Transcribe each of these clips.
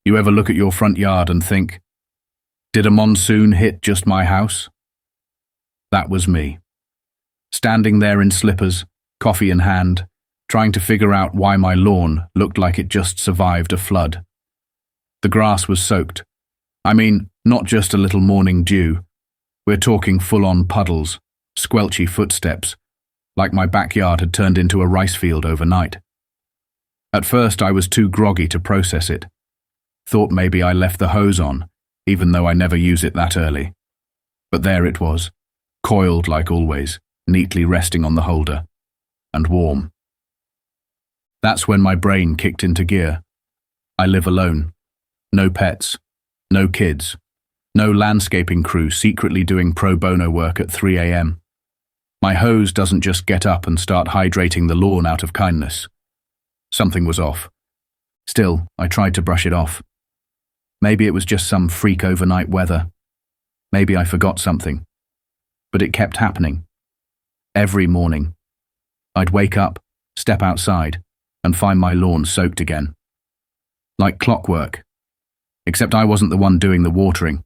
You ever look at your front yard and think, did a monsoon hit just my house? That was me. Standing there in slippers, coffee in hand, trying to figure out why my lawn looked like it just survived a flood. The grass was soaked. I mean, not just a little morning dew. We're talking full-on puddles, squelchy footsteps, like my backyard had turned into a rice field overnight. At first I was too groggy to process it. Thought maybe I left the hose on, even though I never use it that early. But there it was, coiled like always, neatly resting on the holder, and warm. That's when my brain kicked into gear. I live alone. No pets, no kids, no landscaping crew secretly doing pro bono work at 3 a.m. My hose doesn't just get up and start hydrating the lawn out of kindness. Something was off. Still, I tried to brush it off. Maybe it was just some freak overnight weather. Maybe I forgot something. But it kept happening. Every morning. I'd wake up, step outside, and find my lawn soaked again. Like clockwork. Except I wasn't the one doing the watering.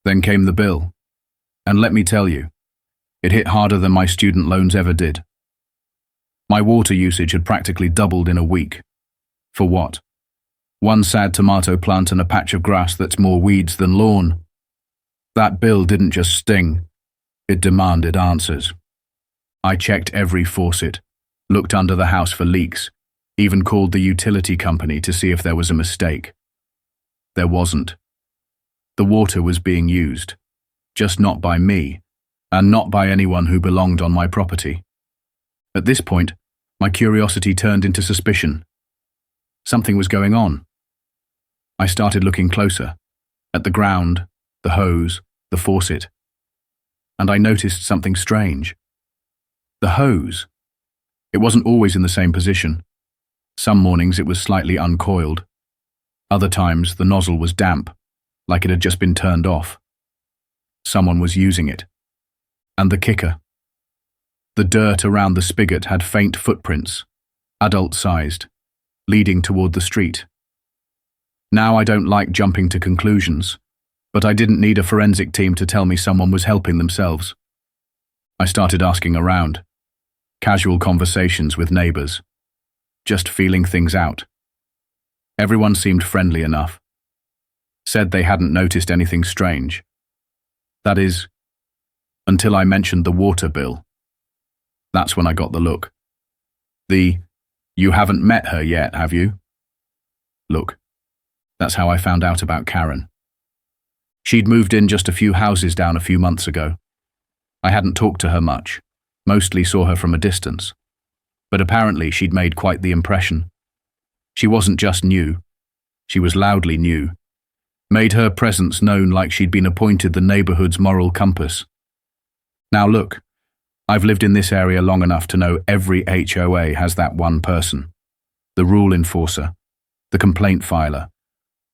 Then came the bill. And let me tell you, it hit harder than my student loans ever did. My water usage had practically doubled in a week. For what? One sad tomato plant and a patch of grass that's more weeds than lawn. That bill didn't just sting, it demanded answers. I checked every faucet, looked under the house for leaks, even called the utility company to see if there was a mistake. There wasn't. The water was being used, just not by me, and not by anyone who belonged on my property. At this point, my curiosity turned into suspicion. Something was going on. I started looking closer, at the ground, the hose, the faucet, and I noticed something strange. The hose. It wasn't always in the same position. Some mornings it was slightly uncoiled. Other times the nozzle was damp, like it had just been turned off. Someone was using it. And the kicker. The dirt around the spigot had faint footprints, adult-sized, leading toward the street. Now I don't like jumping to conclusions, but I didn't need a forensic team to tell me someone was helping themselves. I started asking around. Casual conversations with neighbors. Just feeling things out. Everyone seemed friendly enough. Said they hadn't noticed anything strange. That is, until I mentioned the water bill. That's when I got the look. You haven't met her yet, have you? Look, that's how I found out about Karen. She'd moved in just a few houses down a few months ago. I hadn't talked to her much, mostly saw her from a distance. But apparently she'd made quite the impression. She wasn't just new, she was loudly new. Made her presence known like she'd been appointed the neighborhood's moral compass. Now look, I've lived in this area long enough to know every HOA has that one person. The rule enforcer, the complaint filer,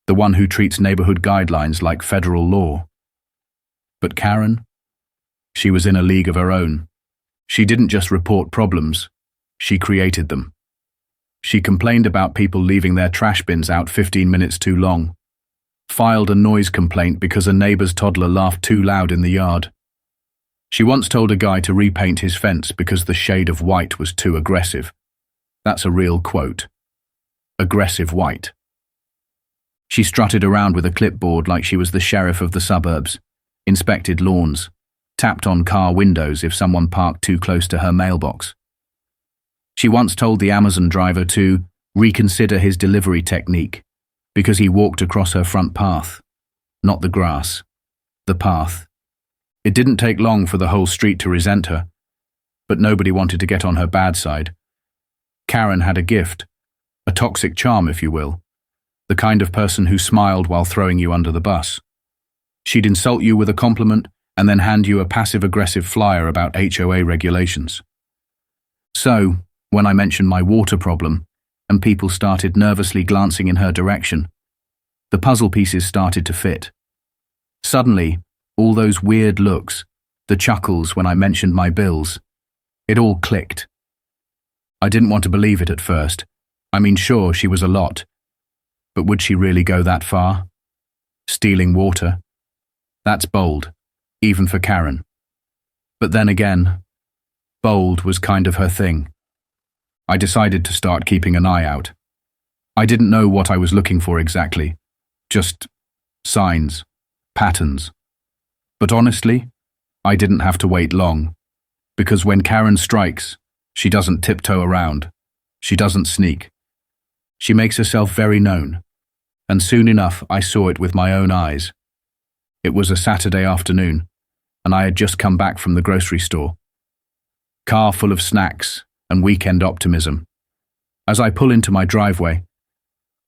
the one who treats neighborhood guidelines like federal law. But Karen? She was in a league of her own. She didn't just report problems, she created them. She complained about people leaving their trash bins out 15 minutes too long. Filed a noise complaint because a neighbor's toddler laughed too loud in the yard. She once told a guy to repaint his fence because the shade of white was too aggressive. That's a real quote. Aggressive white. She strutted around with a clipboard like she was the sheriff of the suburbs, inspected lawns, tapped on car windows if someone parked too close to her mailbox. She once told the Amazon driver to reconsider his delivery technique because he walked across her front path, not the grass, the path. It didn't take long for the whole street to resent her, but nobody wanted to get on her bad side. Karen had a gift, a toxic charm, if you will, the kind of person who smiled while throwing you under the bus. She'd insult you with a compliment and then hand you a passive-aggressive flyer about HOA regulations. So, when I mentioned my water problem, and people started nervously glancing in her direction, the puzzle pieces started to fit. Suddenly, all those weird looks, the chuckles when I mentioned my bills, it all clicked. I didn't want to believe it at first. I mean, sure, she was a lot. But would she really go that far? Stealing water? That's bold, even for Karen. But then again, bold was kind of her thing. I decided to start keeping an eye out. I didn't know what I was looking for exactly, just signs, patterns. But honestly, I didn't have to wait long, because when Karen strikes, she doesn't tiptoe around. She doesn't sneak. She makes herself very known, and soon enough I saw it with my own eyes. It was a Saturday afternoon, and I had just come back from the grocery store. Car full of snacks and weekend optimism. As I pull into my driveway,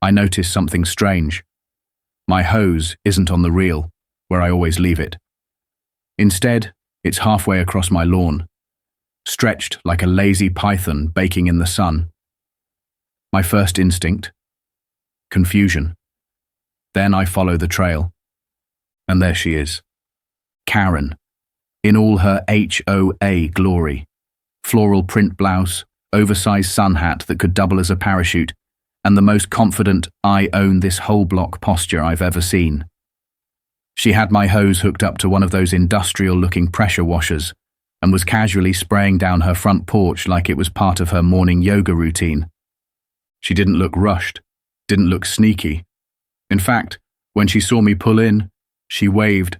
I notice something strange. My hose isn't on the reel, where I always leave it. Instead, it's halfway across my lawn, stretched like a lazy python baking in the sun. My first instinct? Confusion. Then I follow the trail. And there she is. Karen, in all her HOA glory. Floral print blouse, oversized sun hat that could double as a parachute, and the most confident I own this whole block posture I've ever seen. She had my hose hooked up to one of those industrial-looking pressure washers and was casually spraying down her front porch like it was part of her morning yoga routine. She didn't look rushed, didn't look sneaky. In fact, when she saw me pull in, she waved,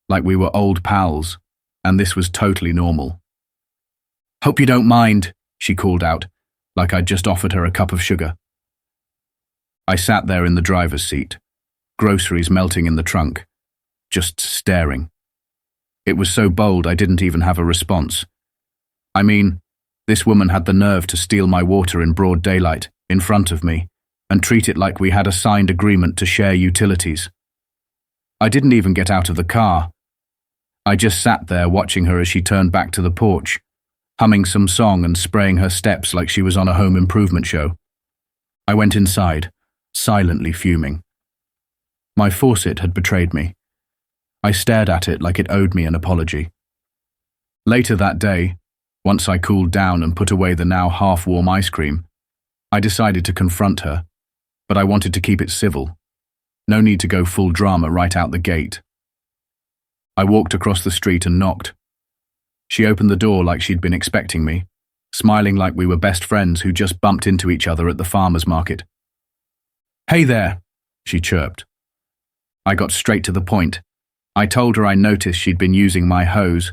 like we were old pals, and this was totally normal. "Hope you don't mind," she called out, like I'd just offered her a cup of sugar. I sat there in the driver's seat, groceries melting in the trunk, just staring. It was so bold I didn't even have a response. I mean, this woman had the nerve to steal my water in broad daylight, in front of me, and treat it like we had a signed agreement to share utilities. I didn't even get out of the car. I just sat there watching her as she turned back to the porch, humming some song and spraying her steps like she was on a home improvement show. I went inside, silently fuming. My faucet had betrayed me. I stared at it like it owed me an apology. Later that day, once I cooled down and put away the now half-warm ice cream, I decided to confront her, but I wanted to keep it civil. No need to go full drama right out the gate. I walked across the street and knocked. She opened the door like she'd been expecting me, smiling like we were best friends who just bumped into each other at the farmer's market. "Hey there," she chirped. I got straight to the point. I told her I noticed she'd been using my hose,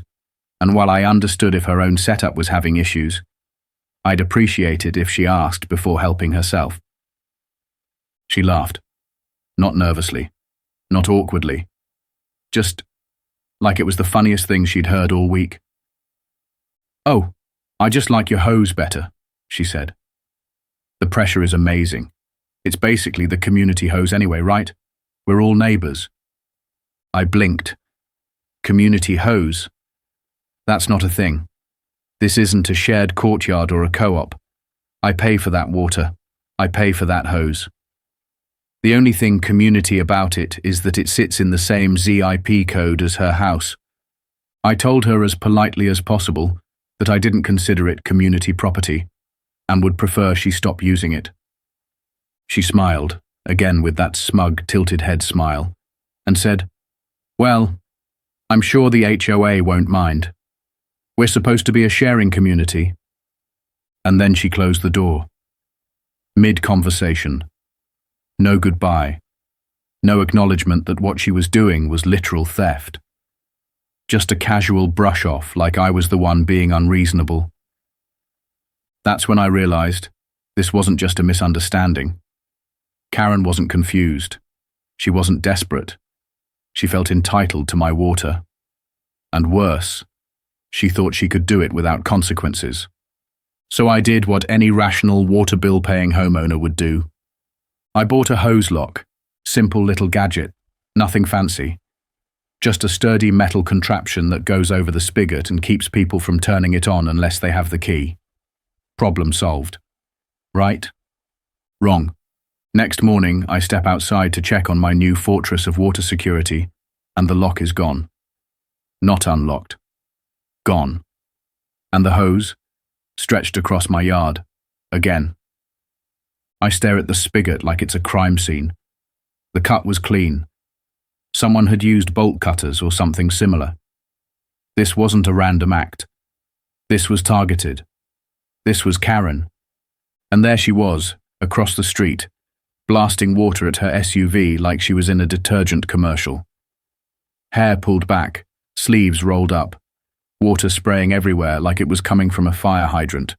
and while I understood if her own setup was having issues, I'd appreciate it if she asked before helping herself. She laughed. Not nervously, not awkwardly, just like it was the funniest thing she'd heard all week. "Oh, I just like your hose better," she said. "The pressure is amazing. It's basically the community hose anyway, right? We're all neighbors." I blinked. Community hose? That's not a thing. This isn't a shared courtyard or a co-op. I pay for that water. I pay for that hose. The only thing community about it is that it sits in the same ZIP code as her house. I told her as politely as possible that I didn't consider it community property and would prefer she stop using it. She smiled, again with that smug, tilted head smile, and said, "Well, I'm sure the HOA won't mind. We're supposed to be a sharing community." And then she closed the door. Mid-conversation. No goodbye. No acknowledgement that what she was doing was literal theft. Just a casual brush-off like I was the one being unreasonable. That's when I realized this wasn't just a misunderstanding. Karen wasn't confused. She wasn't desperate. She felt entitled to my water. And worse, she thought she could do it without consequences. So I did what any rational water bill-paying homeowner would do. I bought a hose lock, simple little gadget, nothing fancy. Just a sturdy metal contraption that goes over the spigot and keeps people from turning it on unless they have the key. Problem solved. Right? Wrong. Next morning, I step outside to check on my new fortress of water security, and the lock is gone. Not unlocked. Gone. And the hose? Stretched across my yard. Again. I stare at the spigot like it's a crime scene. The cut was clean. Someone had used bolt cutters or something similar. This wasn't a random act. This was targeted. This was Karen. And there she was, across the street, blasting water at her SUV like she was in a detergent commercial. Hair pulled back, sleeves rolled up, water spraying everywhere like it was coming from a fire hydrant.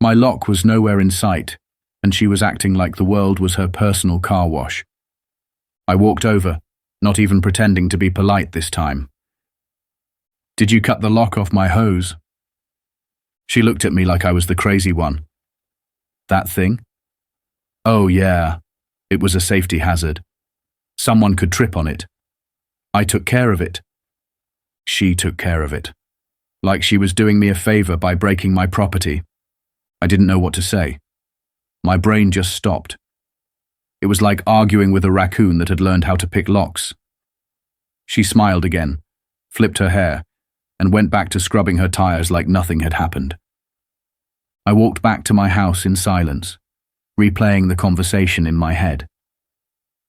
My lock was nowhere in sight, and she was acting like the world was her personal car wash. I walked over, not even pretending to be polite this time. "Did you cut the lock off my hose?" She looked at me like I was the crazy one. "That thing?" "Oh yeah, it was a safety hazard. Someone could trip on it. I took care of it." She took care of it. Like she was doing me a favor by breaking my property. I didn't know what to say. My brain just stopped. It was like arguing with a raccoon that had learned how to pick locks. She smiled again, flipped her hair, and went back to scrubbing her tires like nothing had happened. I walked back to my house in silence, replaying the conversation in my head.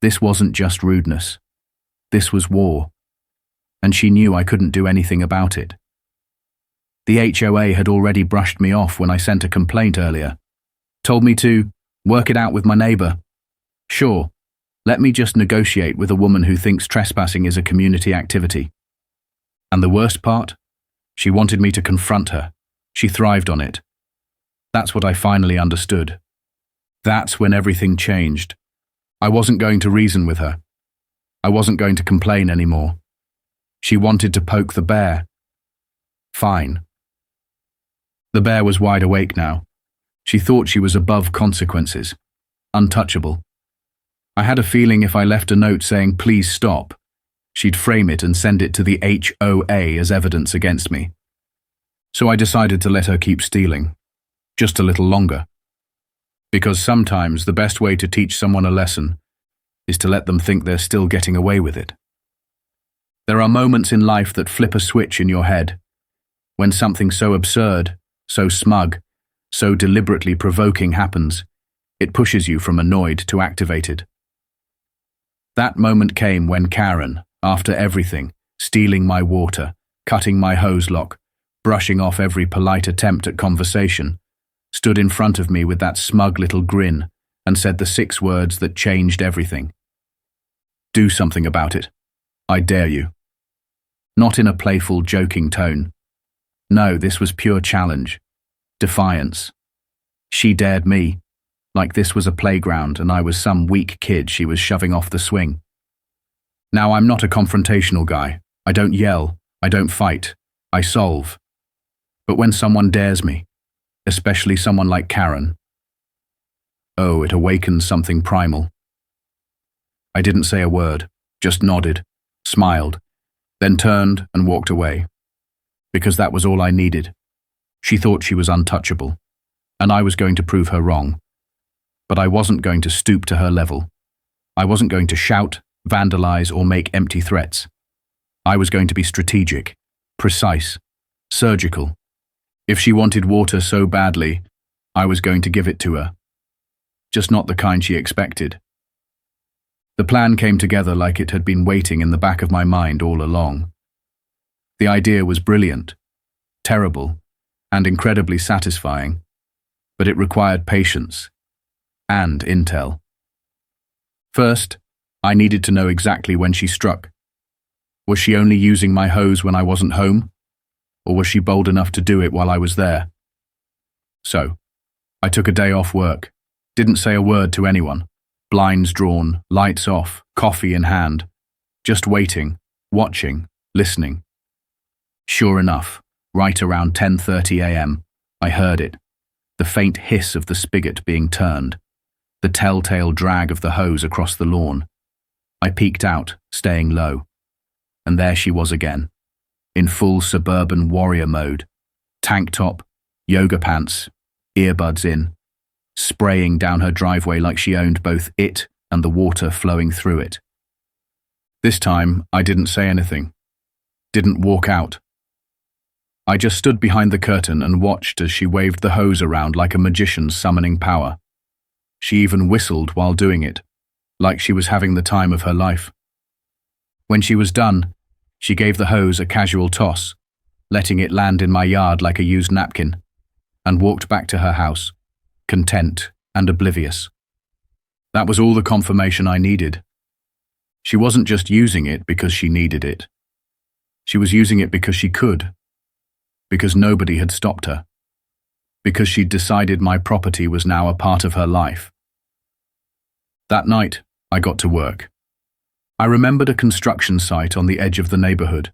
This wasn't just rudeness. This was war. And she knew I couldn't do anything about it. The HOA had already brushed me off when I sent a complaint earlier. Told me to work it out with my neighbor. Sure, let me just negotiate with a woman who thinks trespassing is a community activity. And the worst part? She wanted me to confront her. She thrived on it. That's what I finally understood. That's when everything changed. I wasn't going to reason with her. I wasn't going to complain anymore. She wanted to poke the bear. Fine. The bear was wide awake now. She thought she was above consequences, untouchable. I had a feeling if I left a note saying, "Please stop," she'd frame it and send it to the HOA as evidence against me. So I decided to let her keep stealing, just a little longer. Because sometimes the best way to teach someone a lesson is to let them think they're still getting away with it. There are moments in life that flip a switch in your head, when something so absurd, so smug, so deliberately provoking happens, it pushes you from annoyed to activated. That moment came when Karen, after everything, stealing my water, cutting my hose lock, brushing off every polite attempt at conversation, stood in front of me with that smug little grin and said the 6 words that changed everything. "Do something about it. I dare you." Not in a playful, joking tone. No, this was pure challenge. Defiance. She dared me, like this was a playground and I was some weak kid she was shoving off the swing. Now, I'm not a confrontational guy. I don't yell. I don't fight. I solve. But when someone dares me, especially someone like Karen, oh, it awakens something primal. I didn't say a word, just nodded, smiled, then turned and walked away. Because that was all I needed. She thought she was untouchable, and I was going to prove her wrong. But I wasn't going to stoop to her level. I wasn't going to shout, vandalize, or make empty threats. I was going to be strategic, precise, surgical. If she wanted water so badly, I was going to give it to her. Just not the kind she expected. The plan came together like it had been waiting in the back of my mind all along. The idea was brilliant, terrible, and incredibly satisfying, but it required patience and intel. First, I needed to know exactly when she struck. Was she only using my hose when I wasn't home? Or was she bold enough to do it while I was there? So, I took a day off work, didn't say a word to anyone, blinds drawn, lights off, coffee in hand, just waiting, watching, listening. Sure enough, right around 10:30 a.m., I heard it, the faint hiss of the spigot being turned, the telltale drag of the hose across the lawn. I peeked out, staying low, and there she was again, in full suburban warrior mode, tank top, yoga pants, earbuds in, spraying down her driveway like she owned both it and the water flowing through it. This time, I didn't say anything, didn't walk out. I just stood behind the curtain and watched as she waved the hose around like a magician summoning power. She even whistled while doing it, like she was having the time of her life. When she was done, she gave the hose a casual toss, letting it land in my yard like a used napkin, and walked back to her house, content and oblivious. That was all the confirmation I needed. She wasn't just using it because she needed it. She was using it because she could, because nobody had stopped her, because she'd decided my property was now a part of her life. That night, I got to work. I remembered a construction site on the edge of the neighborhood,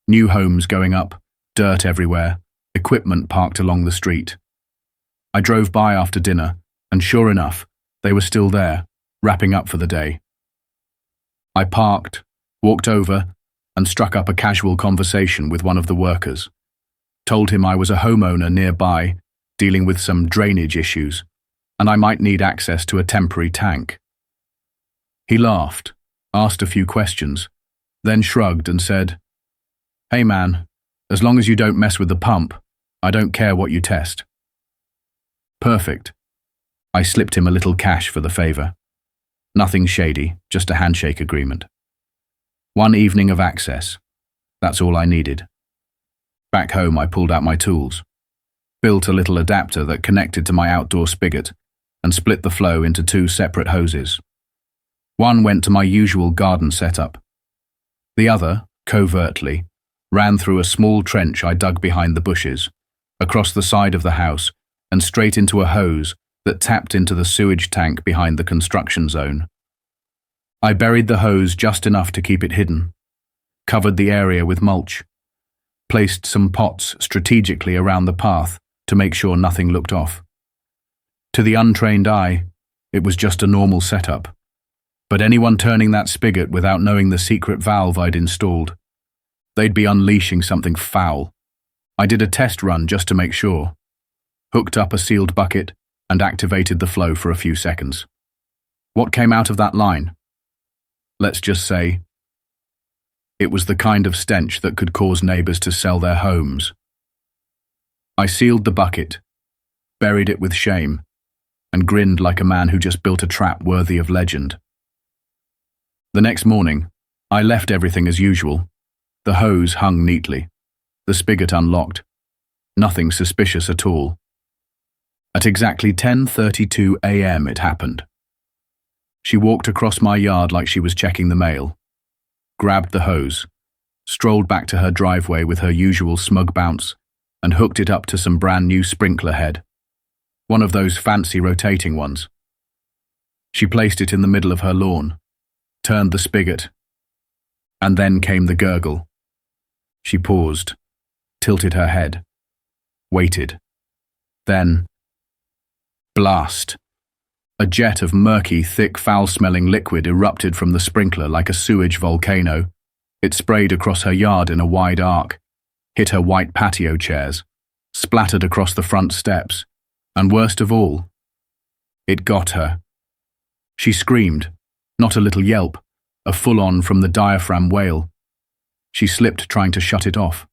new homes going up, dirt everywhere, equipment parked along the street. I drove by after dinner, and sure enough, they were still there, wrapping up for the day. I parked, walked over, and struck up a casual conversation with one of the workers. Told him I was a homeowner nearby, dealing with some drainage issues, and I might need access to a temporary tank. He laughed, asked a few questions, then shrugged and said, "Hey man, as long as you don't mess with the pump, I don't care what you test." Perfect. I slipped him a little cash for the favor. Nothing shady, just a handshake agreement. One evening of access. That's all I needed. Back home, I pulled out my tools, built a little adapter that connected to my outdoor spigot, and split the flow into two separate hoses. One went to my usual garden setup. The other, covertly, ran through a small trench I dug behind the bushes, across the side of the house, and straight into a hose that tapped into the sewage tank behind the construction zone. I buried the hose just enough to keep it hidden, covered the area with mulch, placed some pots strategically around the path to make sure nothing looked off. To the untrained eye, it was just a normal setup. But anyone turning that spigot without knowing the secret valve I'd installed, they'd be unleashing something foul. I did a test run just to make sure, hooked up a sealed bucket, and activated the flow for a few seconds. What came out of that line? Let's just say, it was the kind of stench that could cause neighbors to sell their homes. I sealed the bucket, buried it with shame, and grinned like a man who just built a trap worthy of legend. The next morning, I left everything as usual. The hose hung neatly, the spigot unlocked, nothing suspicious at all. At exactly 10:32 a.m. it happened. She walked across my yard like she was checking the mail, grabbed the hose, strolled back to her driveway with her usual smug bounce, and hooked it up to some brand new sprinkler head, one of those fancy rotating ones. She placed it in the middle of her lawn, turned the spigot, and then came the gurgle. She paused, tilted her head, waited. Then, blast! A jet of murky, thick, foul-smelling liquid erupted from the sprinkler like a sewage volcano. It sprayed across her yard in a wide arc, hit her white patio chairs, splattered across the front steps, and worst of all, it got her. She screamed, not a little yelp, a full-on from the diaphragm wail. She slipped trying to shut it off,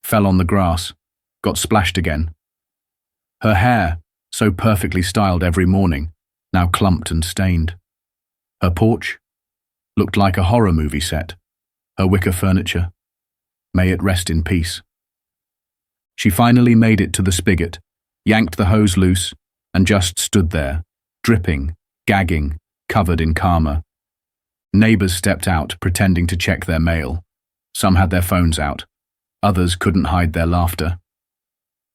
fell on the grass, got splashed again. Her hair, so perfectly styled every morning, now clumped and stained. Her porch looked like a horror movie set. Her wicker furniture, may it rest in peace. She finally made it to the spigot, yanked the hose loose, and just stood there, dripping, gagging, covered in karma. Neighbors stepped out, pretending to check their mail. Some had their phones out. Others couldn't hide their laughter.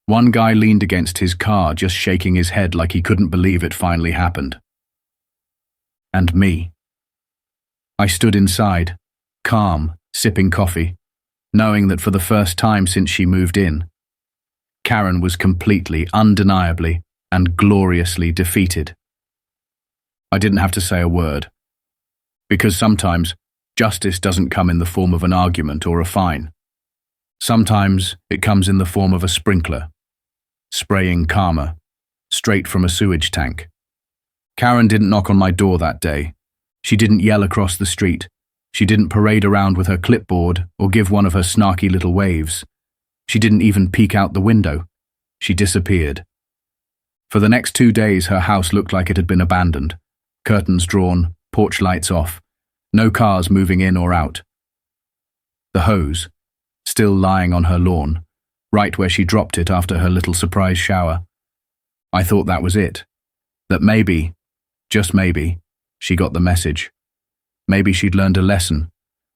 One guy leaned against his car, just shaking his head like he couldn't believe it finally happened. And me. I stood inside, calm, sipping coffee, knowing that for the first time since she moved in, Karen was completely, undeniably, and gloriously defeated. I didn't have to say a word, because sometimes justice doesn't come in the form of an argument or a fine. Sometimes it comes in the form of a sprinkler, spraying karma, straight from a sewage tank. Karen didn't knock on my door that day. She didn't yell across the street. She didn't parade around with her clipboard or give one of her snarky little waves. She didn't even peek out the window. She disappeared. For the next 2 days, her house looked like it had been abandoned. Curtains drawn, porch lights off, no cars moving in or out. The hose, still lying on her lawn, right where she dropped it after her little surprise shower. I thought that was it. That maybe, just maybe, she got the message. Maybe she'd learned a lesson,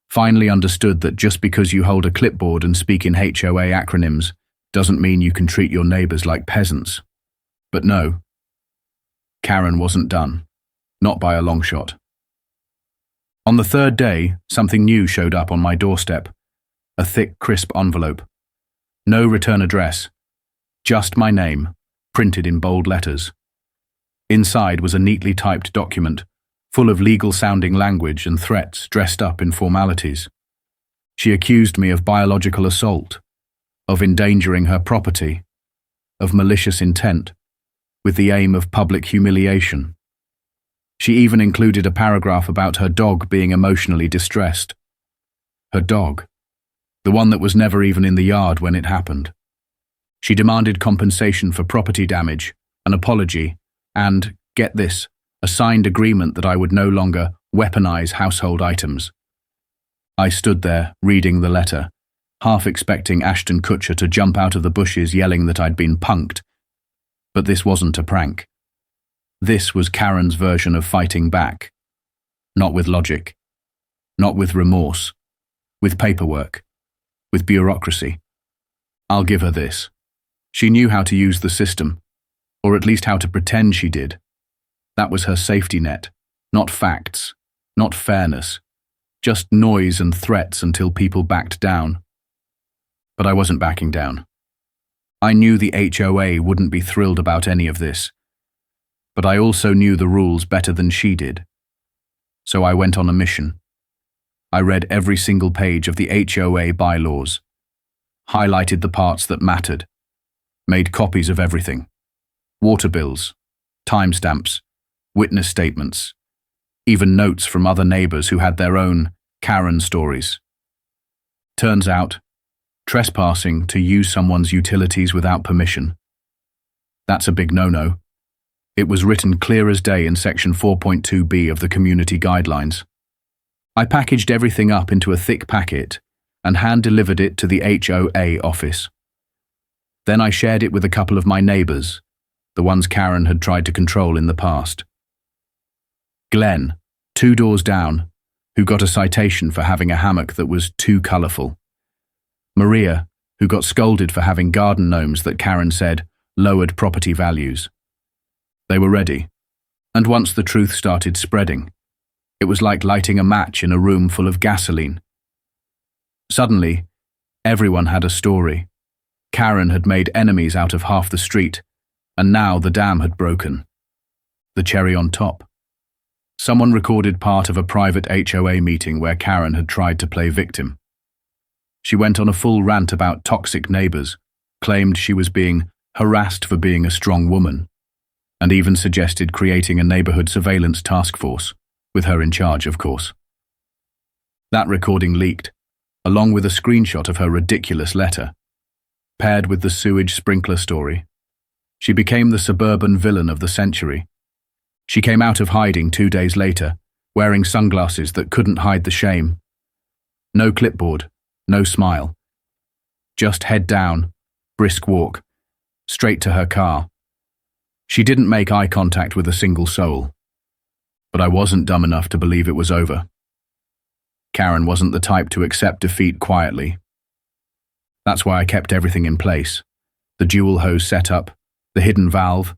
finally understood that just because you hold a clipboard and speak in HOA acronyms doesn't mean you can treat your neighbors like peasants. But no, Karen wasn't done, not by a long shot. On the 3rd day, something new showed up on my doorstep, a thick, crisp envelope. No return address, just my name, printed in bold letters. Inside was a neatly typed document, full of legal-sounding language and threats dressed up in formalities. She accused me of biological assault, of endangering her property, of malicious intent, with the aim of public humiliation. She even included a paragraph about her dog being emotionally distressed. Her dog, the one that was never even in the yard when it happened. She demanded compensation for property damage, an apology, and, get this, a signed agreement that I would no longer weaponize household items. I stood there, reading the letter, half expecting Ashton Kutcher to jump out of the bushes yelling that I'd been punked. But this wasn't a prank. This was Karen's version of fighting back. Not with logic. Not with remorse. With paperwork. With bureaucracy. I'll give her this. She knew how to use the system, or at least how to pretend she did. That was her safety net. Not facts. Not fairness. Just noise and threats until people backed down. But I wasn't backing down. I knew the HOA wouldn't be thrilled about any of this. But I also knew the rules better than she did. So I went on a mission. I read every single page of the HOA bylaws, highlighted the parts that mattered, made copies of everything. Water bills, timestamps, witness statements, even notes from other neighbors who had their own Karen stories. Turns out, trespassing to use someone's utilities without permission. That's a big no-no. It was written clear as day in Section 4.2b of the Community Guidelines. I packaged everything up into a thick packet and hand-delivered it to the HOA office. Then I shared it with a couple of my neighbors, the ones Karen had tried to control in the past. Glenn, 2 doors down, who got a citation for having a hammock that was too colorful. Maria, who got scolded for having garden gnomes that Karen said lowered property values. They were ready, and once the truth started spreading, it was like lighting a match in a room full of gasoline. Suddenly, everyone had a story. Karen had made enemies out of half the street, and now the dam had broken. The cherry on top. Someone recorded part of a private HOA meeting where Karen had tried to play victim. She went on a full rant about toxic neighbors, claimed she was being harassed for being a strong woman, and even suggested creating a neighborhood surveillance task force, with her in charge, of course. That recording leaked, along with a screenshot of her ridiculous letter. Paired with the sewage sprinkler story, she became the suburban villain of the century. She came out of hiding 2 days later, wearing sunglasses that couldn't hide the shame. No clipboard, no smile. Just head down, brisk walk, straight to her car. She didn't make eye contact with a single soul. But I wasn't dumb enough to believe it was over. Karen wasn't the type to accept defeat quietly. That's why I kept everything in place. The dual hose setup, the hidden valve,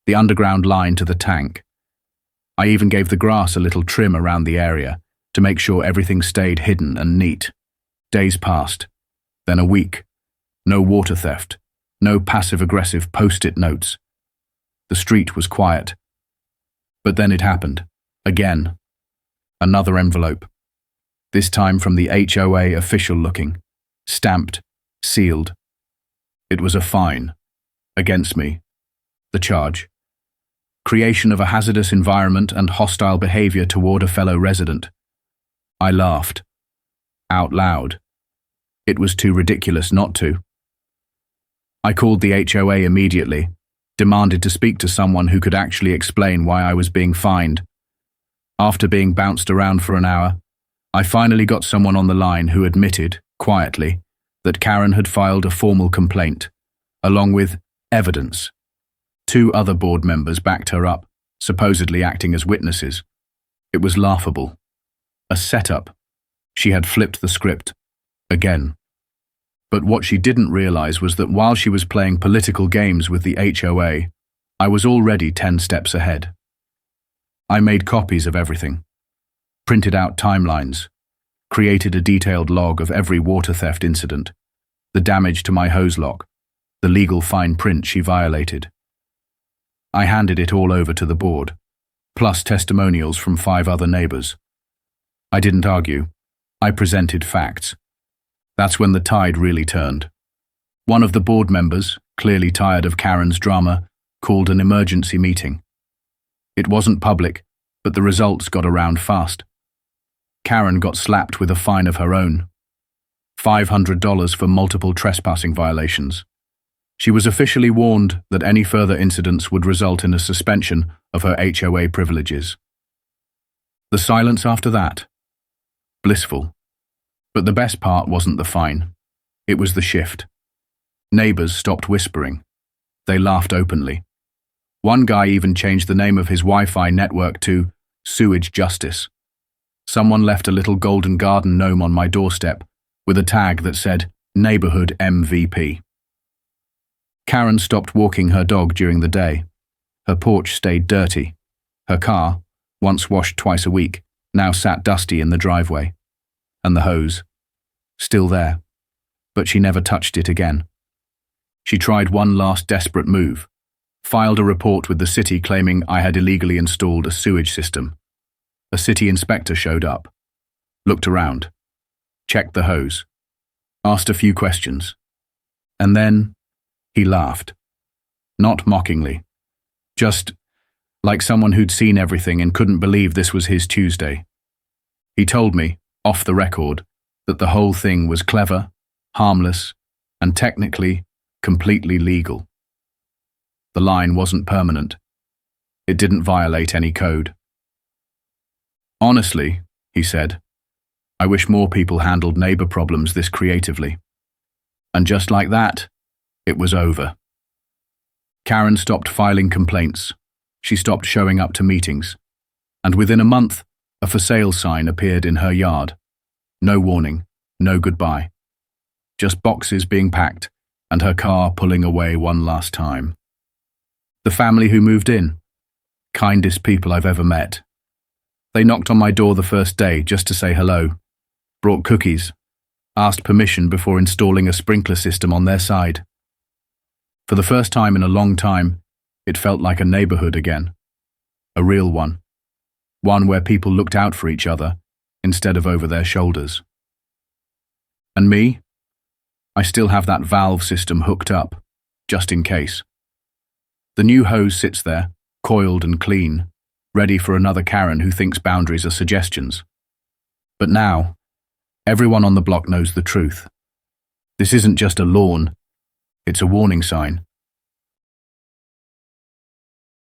the underground line to the tank. I even gave the grass a little trim around the area to make sure everything stayed hidden and neat. Days passed, then a week. No water theft, no passive-aggressive post-it notes. The street was quiet. But then it happened. Again. Another envelope. This time from the HOA official looking. Stamped. Sealed. It was a fine. Against me. The charge. Creation of a hazardous environment and hostile behavior toward a fellow resident. I laughed. Out loud. It was too ridiculous not to. I called the HOA immediately, demanded to speak to someone who could actually explain why I was being fined. After being bounced around for an hour, I finally got someone on the line who admitted, quietly, that Karen had filed a formal complaint, along with evidence. 2 other board members backed her up, supposedly acting as witnesses. It was laughable. A setup. She had flipped the script. Again. But what she didn't realize was that while she was playing political games with the HOA, I was already 10 steps ahead. I made copies of everything, printed out timelines, created a detailed log of every water theft incident, the damage to my hose lock, the legal fine print she violated. I handed it all over to the board, plus testimonials from 5 other neighbors. I didn't argue. I presented facts. That's when the tide really turned. One of the board members, clearly tired of Karen's drama, called an emergency meeting. It wasn't public, but the results got around fast. Karen got slapped with a fine of her own. $500 for multiple trespassing violations. She was officially warned that any further incidents would result in a suspension of her HOA privileges. The silence after that? Blissful. But the best part wasn't the fine. It was the shift. Neighbors stopped whispering. They laughed openly. One guy even changed the name of his Wi-Fi network to Sewage Justice. Someone left a little golden garden gnome on my doorstep with a tag that said Neighborhood MVP. Karen stopped walking her dog during the day. Her porch stayed dirty. Her car, once washed twice a week, now sat dusty in the driveway. And the hose, still there, but she never touched it again. She tried one last desperate move, filed a report with the city claiming I had illegally installed a sewage system. A city inspector showed up, looked around, checked the hose, asked a few questions, and then he laughed. Not mockingly, just like someone who'd seen everything and couldn't believe this was his Tuesday. He told me, off the record, that the whole thing was clever, harmless, and technically completely legal. The line wasn't permanent. It didn't violate any code. Honestly, he said, I wish more people handled neighbor problems this creatively. And just like that, it was over. Karen stopped filing complaints. She stopped showing up to meetings. And within a month, a for sale sign appeared in her yard. No warning, no goodbye. Just boxes being packed and her car pulling away one last time. The family who moved in, kindest people I've ever met. They knocked on my door the first day just to say hello, brought cookies, asked permission before installing a sprinkler system on their side. For the first time in a long time, it felt like a neighborhood again. A real one. One where people looked out for each other instead of over their shoulders. And me? I still have that valve system hooked up, just in case. The new hose sits there, coiled and clean, ready for another Karen who thinks boundaries are suggestions. But now, everyone on the block knows the truth. This isn't just a lawn, it's a warning sign.